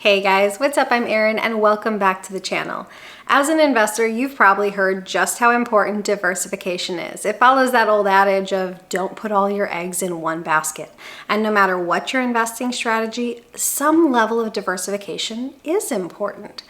Hey guys, what's up? I'm Erin and welcome back to the channel. As an investor, you've probably heard just how important diversification is. It follows that old adage of don't put all your eggs in one basket. And no matter what your investing strategy, some level of diversification is important.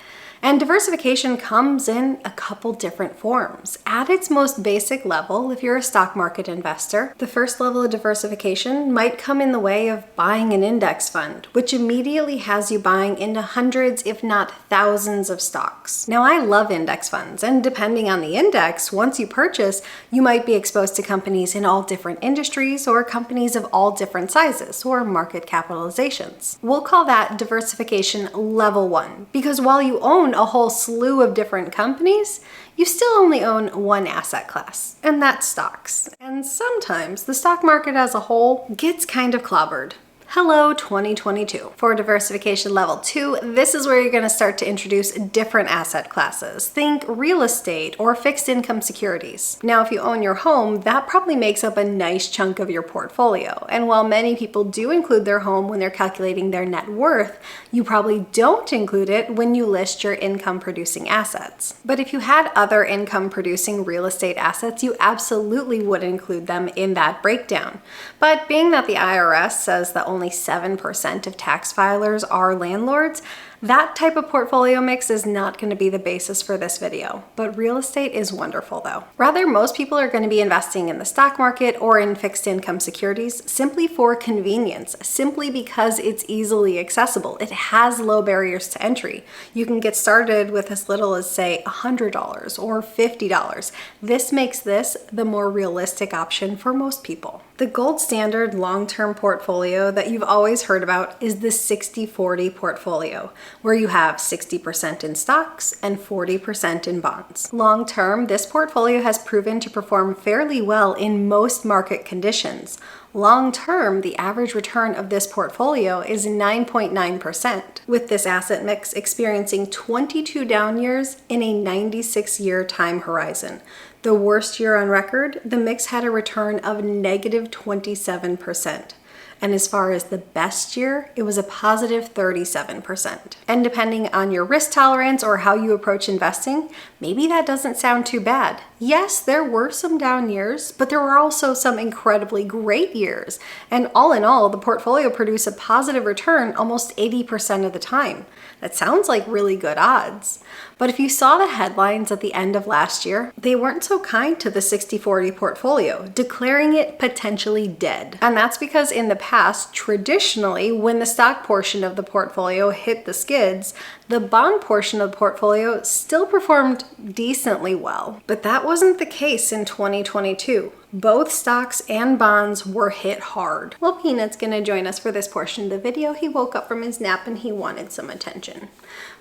And diversification comes in a couple different forms. At its most basic level, if you're a stock market investor, the first level of diversification might come in the way of buying an index fund, which immediately has you buying into hundreds, if not thousands of stocks. Now, I love index funds, and depending on the index, once you purchase, you might be exposed to companies in all different industries or companies of all different sizes or market capitalizations. We'll call that diversification level 1, because while you own a whole slew of different companies, you still only own one asset class, and that's stocks. And sometimes the stock market as a whole gets kind of clobbered. Hello 2022. For diversification level 2, this is where you're going to start to introduce different asset classes. Think real estate or fixed income securities. Now, if you own your home, that probably makes up a nice chunk of your portfolio. And while many people do include their home when they're calculating their net worth, you probably don't include it when you list your income producing assets. But if you had other income producing real estate assets, you absolutely would include them in that breakdown. But being that the IRS says that only 7% of tax filers are landlords, that type of portfolio mix is not going to be the basis for this video, but real estate is wonderful though. Rather, most people are going to be investing in the stock market or in fixed income securities simply for convenience, simply because it's easily accessible. It has low barriers to entry. You can get started with as little as, say, $100 or $50. This makes this the more realistic option for most people. The gold standard long-term portfolio that you've always heard about is the 60-40 portfolio, where you have 60% in stocks and 40% in bonds. Long-term, this portfolio has proven to perform fairly well in most market conditions. Long-term, the average return of this portfolio is 9.9%, with this asset mix experiencing 22 down years in a 96-year time horizon. The worst year on record, the mix had a return of negative 27%. And as far as the best year, it was a positive 37%. And depending on your risk tolerance or how you approach investing, maybe that doesn't sound too bad. Yes, there were some down years, but there were also some incredibly great years. And all in all, the portfolio produced a positive return almost 80% of the time. That sounds like really good odds. But if you saw the headlines at the end of last year, they weren't so kind to the 60-40 portfolio, declaring it potentially dead. And that's because in the past, traditionally, when the stock portion of the portfolio hit the skids, the bond portion of the portfolio still performed decently well. But that wasn't the case in 2022. Both stocks and bonds were hit hard. Well, Peanut's gonna join us for this portion of the video. He woke up from his nap and he wanted some attention.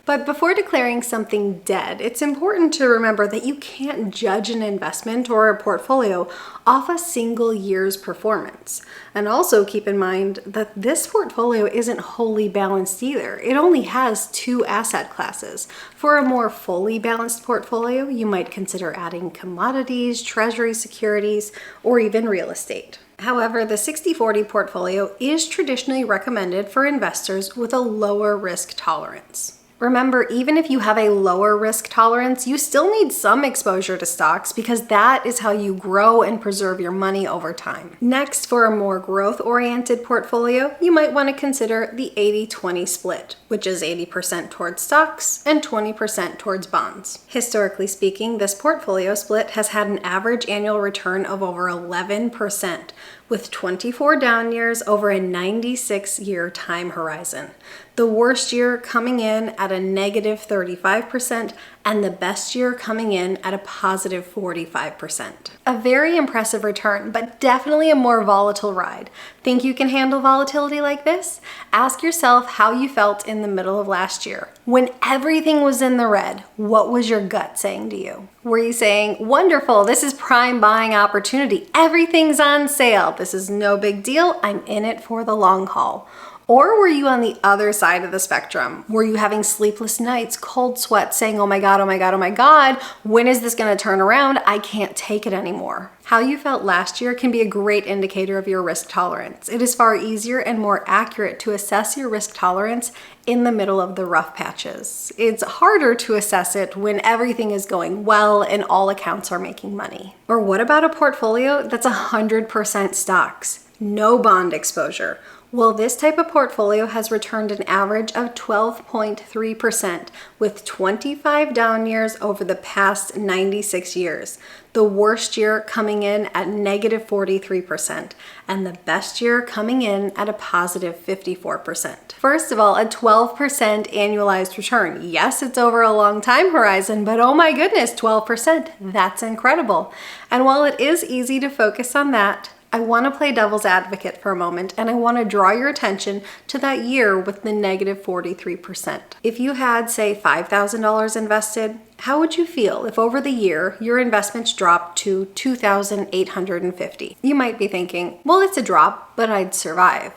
But before declaring something dead, it's important to remember that you can't judge an investment or a portfolio off a single year's performance. And also keep in mind that this portfolio isn't wholly balanced either. It only has 2 asset classes. For a more fully balanced portfolio, you might consider adding commodities, treasury securities, or even real estate. However, the 60-40 portfolio is traditionally recommended for investors with a lower risk tolerance. Remember, even if you have a lower risk tolerance, you still need some exposure to stocks because that is how you grow and preserve your money over time. Next, for a more growth-oriented portfolio, you might want to consider the 80-20 split, which is 80% towards stocks and 20% towards bonds. Historically speaking, this portfolio split has had an average annual return of over 11%, with 24 down years over a 96-year time horizon. The worst year coming in at a negative 35% and the best year coming in at a positive 45%. A very impressive return, but definitely a more volatile ride. Think you can handle volatility like this? Ask yourself how you felt in the middle of last year. When everything was in the red, what was your gut saying to you? Were you saying, wonderful, this is prime buying opportunity, everything's on sale, this is no big deal, I'm in it for the long haul? Or were you on the other side of the spectrum? Were you having sleepless nights, cold sweats, saying, oh my God, oh my God, oh my God, when is this gonna turn around? I can't take it anymore. How you felt last year can be a great indicator of your risk tolerance. It is far easier and more accurate to assess your risk tolerance in the middle of the rough patches. It's harder to assess it when everything is going well and all accounts are making money. Or what about a portfolio that's 100% stocks? No bond exposure. Well, this type of portfolio has returned an average of 12.3% with 25 down years over the past 96 years. The worst year coming in at negative 43% and the best year coming in at a positive 54%. First of all, a 12% annualized return. Yes, it's over a long time horizon, but oh my goodness, 12%. That's incredible. And while it is easy to focus on that, I want to play devil's advocate for a moment, and I want to draw your attention to that year with the negative 43%. If you had, say, $5,000 invested, how would you feel if over the year your investments dropped to $2,850? You might be thinking, well, it's a drop, but I'd survive.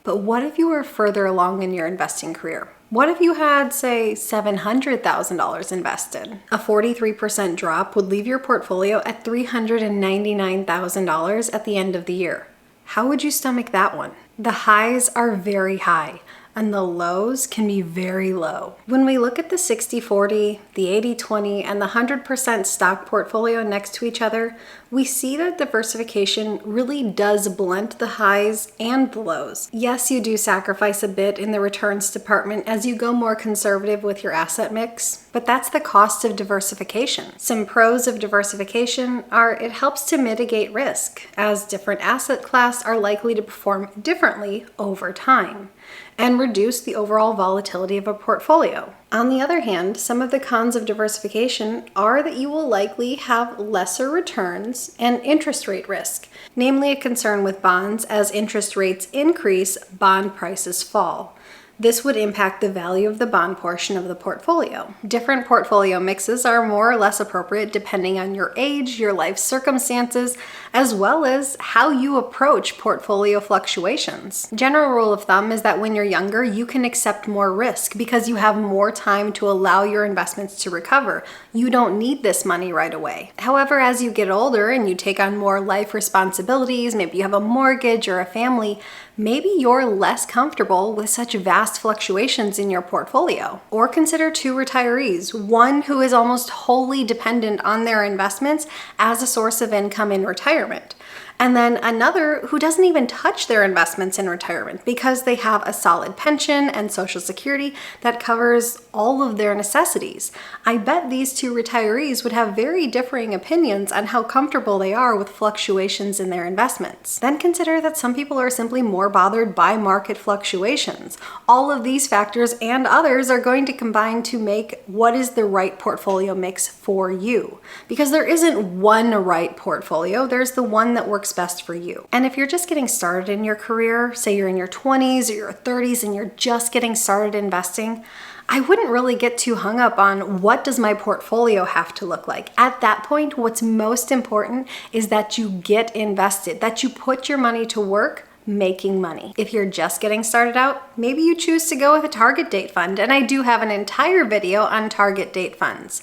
But what if you were further along in your investing career? What if you had, say, $700,000 invested? A 43% drop would leave your portfolio at $399,000 at the end of the year. How would you stomach that one? The highs are very high, and the lows can be very low. When we look at the 60-40, the 80-20, and the 100% stock portfolio next to each other, we see that diversification really does blunt the highs and the lows. Yes, you do sacrifice a bit in the returns department as you go more conservative with your asset mix, but that's the cost of diversification. Some pros of diversification are it helps to mitigate risk, as different asset classes are likely to perform differently over time, and reduce the overall volatility of a portfolio. On the other hand, some of the cons of diversification are that you will likely have lesser returns and interest rate risk, namely a concern with bonds. As interest rates increase, bond prices fall. This would impact the value of the bond portion of the portfolio. Different portfolio mixes are more or less appropriate depending on your age, your life circumstances, as well as how you approach portfolio fluctuations. General rule of thumb is that when you're younger, you can accept more risk because you have more time to allow your investments to recover. You don't need this money right away. However, as you get older and you take on more life responsibilities, maybe you have a mortgage or a family, maybe you're less comfortable with such vast fluctuations in your portfolio. Or consider two retirees, one who is almost wholly dependent on their investments as a source of income in retirement, and then another who doesn't even touch their investments in retirement because they have a solid pension and Social Security that covers all of their necessities. I bet these two retirees would have very differing opinions on how comfortable they are with fluctuations in their investments. Then consider that some people are simply more bothered by market fluctuations. All of these factors and others are going to combine to make what is the right portfolio mix for you. Because there isn't one right portfolio, there's the one that works best for you. And if you're just getting started in your career, say you're in your 20s or your 30s and you're just getting started investing, I wouldn't really get too hung up on what does my portfolio have to look like. At that point, what's most important is that you get invested, that you put your money to work making money. If you're just getting started out, maybe you choose to go with a target date fund, and I do have an entire video on target date funds.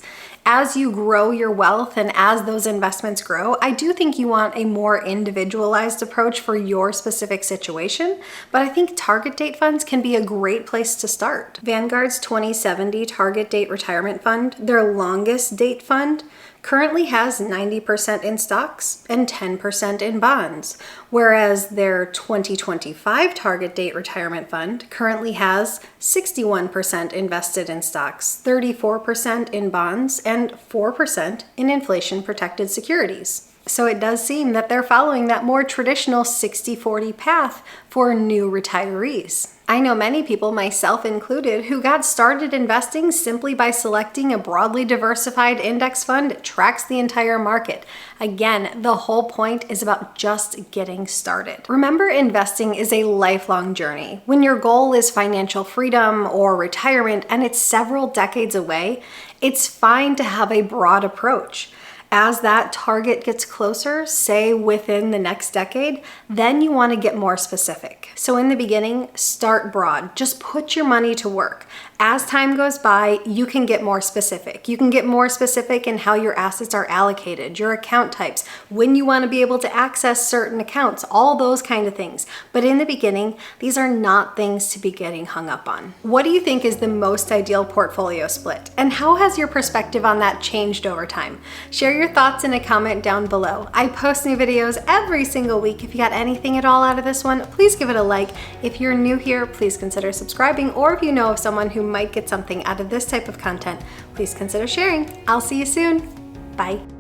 As you grow your wealth and as those investments grow, I do think you want a more individualized approach for your specific situation, but I think target date funds can be a great place to start. Vanguard's 2070 Target Date Retirement Fund, their longest date fund, currently has 90% in stocks and 10% in bonds, whereas their 2025 Target Date Retirement Fund currently has 61% invested in stocks, 34% in bonds, and 4% in inflation-protected securities. So it does seem that they're following that more traditional 60-40 path for new retirees. I know many people, myself included, who got started investing simply by selecting a broadly diversified index fund that tracks the entire market. Again, the whole point is about just getting started. Remember, investing is a lifelong journey. When your goal is financial freedom or retirement and it's several decades away, it's fine to have a broad approach. As that target gets closer, say within the next decade, then you want to get more specific. So in the beginning, start broad. Just put your money to work. As time goes by, you can get more specific. You can get more specific in how your assets are allocated, your account types, when you want to be able to access certain accounts, all those kind of things. But in the beginning, these are not things to be getting hung up on. What do you think is the most ideal portfolio split? And how has your perspective on that changed over time? Share your thoughts in a comment down below. I post new videos every single week. If you got anything at all out of this one, please give it a like. If you're new here, please consider subscribing, or if you know of someone who might get something out of this type of content, please consider sharing. I'll see you soon. Bye.